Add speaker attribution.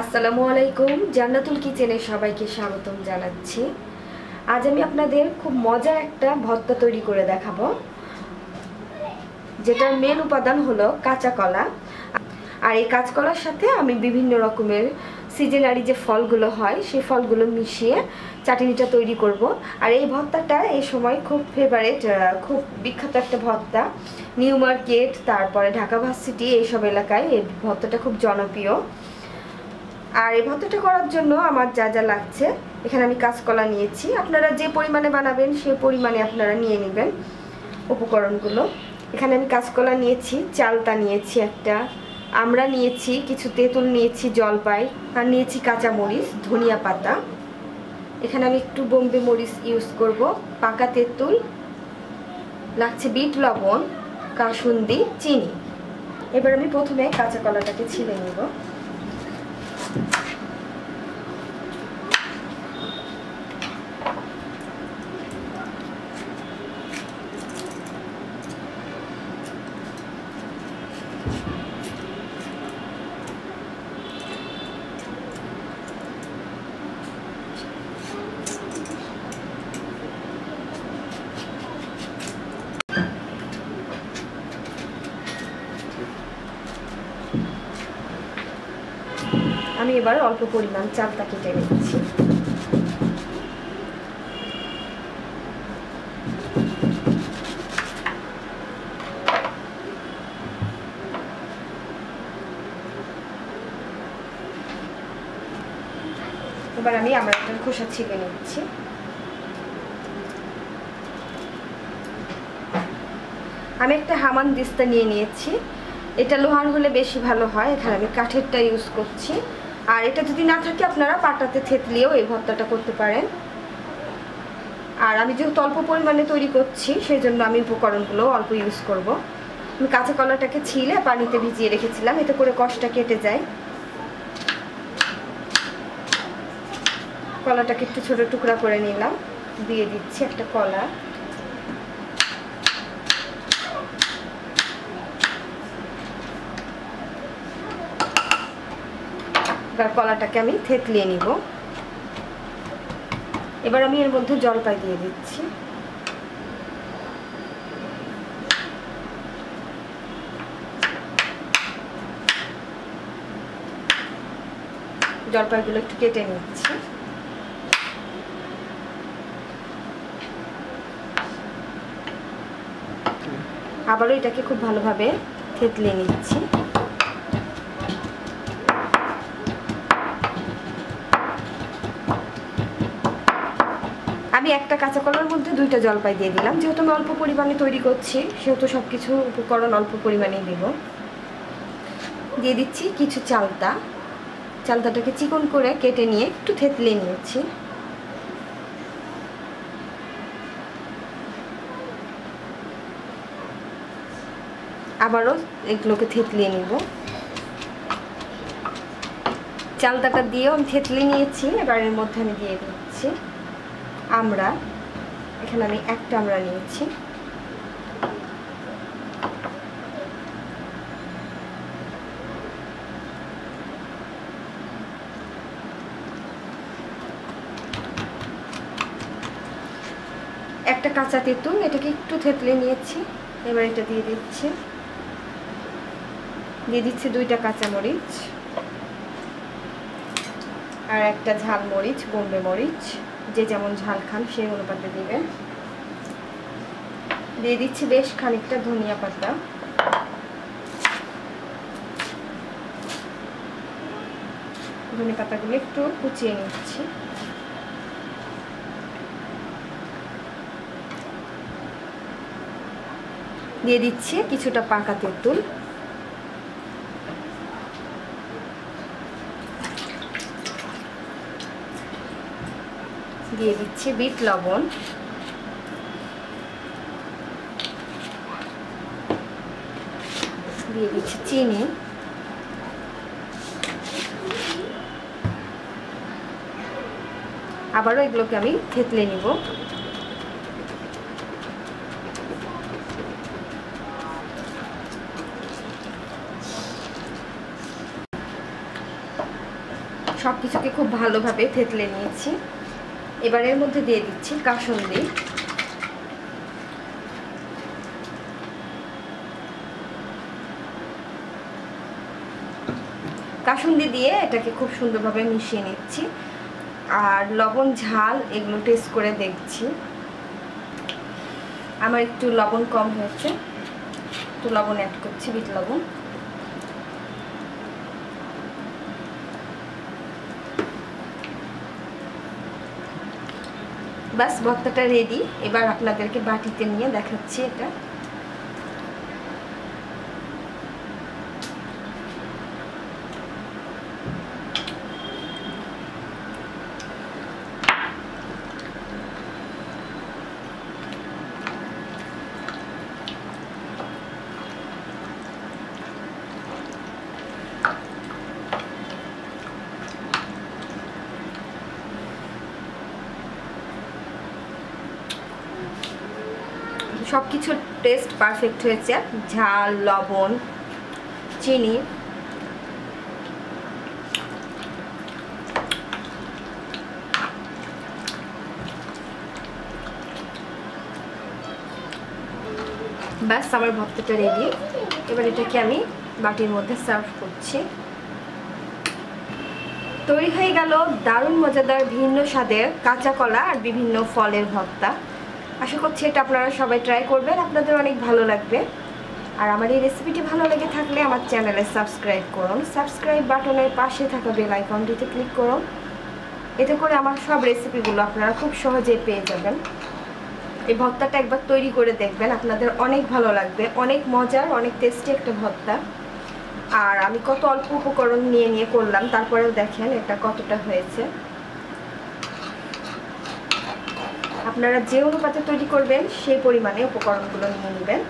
Speaker 1: আসসালামু আলাইকুম, জান্নাতুল কিচেনে সবাইকে স্বাগতম জানাচ্ছি। আজ আমি আপনাদের খুব মজার একটা ভর্তা তৈরি করে দেখাবো, যেটার মেন উপাদান হলো কাঁচা কলা। আর এই কাঁচকলার সাথে আমি বিভিন্ন রকমের সিজনারি যে ফলগুলো হয় সেই ফলগুলো মিশিয়ে চাটনিটা তৈরি করব। আর এই ভর্তাটা এই সময় খুব ফেভারিট, খুব বিখ্যাত একটা ভর্তা। নিউ মার্কেট, তারপরে ঢাকা ভার্সিটি, এইসব এলাকায় এই ভর্তাটা খুব জনপ্রিয়। আর এই ভর্তাটা করার জন্য আমার যা যা লাগছে, এখানে আমি কাঁচকলা নিয়েছি। আপনারা যে পরিমাণে বানাবেন সেই পরিমাণে আপনারা নিয়ে নেবেন উপকরণগুলো। এখানে আমি কাঁচকলা নিয়েছি, চালতা নিয়েছি একটা, আমরা নিয়েছি কিছু, তেঁতুল নিয়েছি, জলপাই, আর নিয়েছি কাঁচা মরিচ, ধনিয়া পাতা। এখানে আমি একটু বোম্বে মরিচ ইউজ করব, পাকা তেঁতুল লাগছে, বিট লবণ, কাসুন্দি, চিনি। এবার আমি প্রথমে কাঁচা কলাটাকে ছিলে নেব। আমি এবার অল্প পরিমাণ চালটা কেটে নিচ্ছি। এবার আমি আমড়াটার খোসা ছিলে নিচ্ছি। আমি একটা হামান দিস্তা নিয়ে নিয়েছি, এটা লোহার হলে বেশি ভালো হয়। এখানে আমি কাঠেরটা ইউজ করছি। আর এটা যদি না থাকে আপনারা পাটাতে থেতলিয়েও এই ভর্তাটা করতে পারেন। আর আমি যেহেতু অল্প পরিমাণে তৈরি করছি, সেই জন্য আমি উপকরণগুলো অল্প ইউজ করব। আমি কাঁচা কলাটাকে ছিলে পানিতে ভিজিয়ে রেখেছিলাম, এতে করে কষটা কেটে যায়। কলাটাকে একটু ছোট টুকরা করে নিলাম, দিয়ে দিচ্ছি একটা কলা। এবার কলাটাকে আমি থেতলিয়ে নিব। এবার আমি এর মধ্যে জলপাই দিয়ে দিচ্ছি। জলপাইগুলো একটু কেটে নিচ্ছি। আবারও এটাকে খুব ভালোভাবে থেতলিয়ে নিচ্ছি। আমি একটা কাঁচা কলার মধ্যে দুইটা জলপাই দিয়ে দিলাম। যেহেতু আমি অল্প পরিমাণে তৈরি করছি, সেহেতু সব কিছু উপকরণ অল্প পরিমাণেই দেব। দিয়ে দিচ্ছি কিছু চালতা। চালতাটাকে চিকন করে কেটে নিয়ে একটু থেতলিয়ে নিয়েছি। আবারও এগুলোকে থেতলিয়ে নিব। চালতাটা দিয়েও আমি থেতলিয়ে নিয়েছি। এবার এর মধ্যে আমি দিয়ে দিচ্ছি আমরা, এখানে আমি একটা আমরা নিয়েছি। একটা কাঁচা তেঁতুল, এটাকে একটু থেতলিয়ে নিয়েছি। এবার এটা দিয়ে দিচ্ছি। দিয়ে দিচ্ছি দুইটা কাঁচা মরিচ আর একটা ঝাল মরিচ, বোম্বে মরিচ, যে যেমন ঝাল খান সেই অনুপাতে দিবেন। দিয়ে দিচ্ছি বেশ খানিকটা ধনিয়া পাতা। ধনিয়া পাতাগুলো একটু কুচিয়ে নিচ্ছি। দিয়ে দিচ্ছি কিছুটা পাকা তেঁতুল। দিয়ে দিচ্ছি বিট লবণ। দিয়ে দিচ্ছি চিনি। আবারও এগুলোকে আমি থেতলে নিব। সব কিছুকে খুব ভালোভাবে থেতলে নিয়েছি। এবার এর মধ্যে দিয়ে দিচ্ছি কাসুন্দি। কাসুন্দি দিয়ে এটাকে খুব সুন্দরভাবে মিশিয়ে নিচ্ছি। আর লবণ ঝাল এগুলো টেস্ট করে দেখছি। আমার একটু লবণ কম হয়েছে, একটু লবণ অ্যাড করছি, বিট লবণ। বাস ভর্তাটা রেডি। এবার আপনাদেরকে বাটিতে নিয়ে দেখাচ্ছি এটা। সবকিছুর টেস্ট পারফেক্ট হয়েছে, ঝাল, লবণ, চিনি। ব্যাস আমার ভর্তাটা রেডি। এবার এটাকে আমি বাটির মধ্যে সার্ভ করছি। তৈরি হয়ে গেল দারুণ মজাদার ভিন্ন স্বাদের কাঁচা কলা আর বিভিন্ন ফলের ভর্তা। আশা করছি এটা আপনারা সবাই ট্রাই করবেন, আপনাদের অনেক ভালো লাগবে। আর আমার এই রেসিপিটি ভালো লেগে থাকলে আমার চ্যানেলে সাবস্ক্রাইব করুন। সাবস্ক্রাইব বাটনের পাশে থাকা বেল আইকনটিতে ক্লিক করুন। এতে করে আমার সব রেসিপিগুলো আপনারা খুব সহজেই পেয়ে যাবেন। এই ভর্তাটা একবার তৈরি করে দেখবেন, আপনাদের অনেক ভালো লাগবে। অনেক মজার, অনেক টেস্টি একটা ভর্তা। আর আমি কত অল্প উপকরণ নিয়ে করলাম, তারপরেও দেখেন এটা কতটা হয়েছে। আপনারা যে অনুপাতে তৈরি করবেন সেই পরিমাণে উপকরণগুলো নিয়ে নেবেন।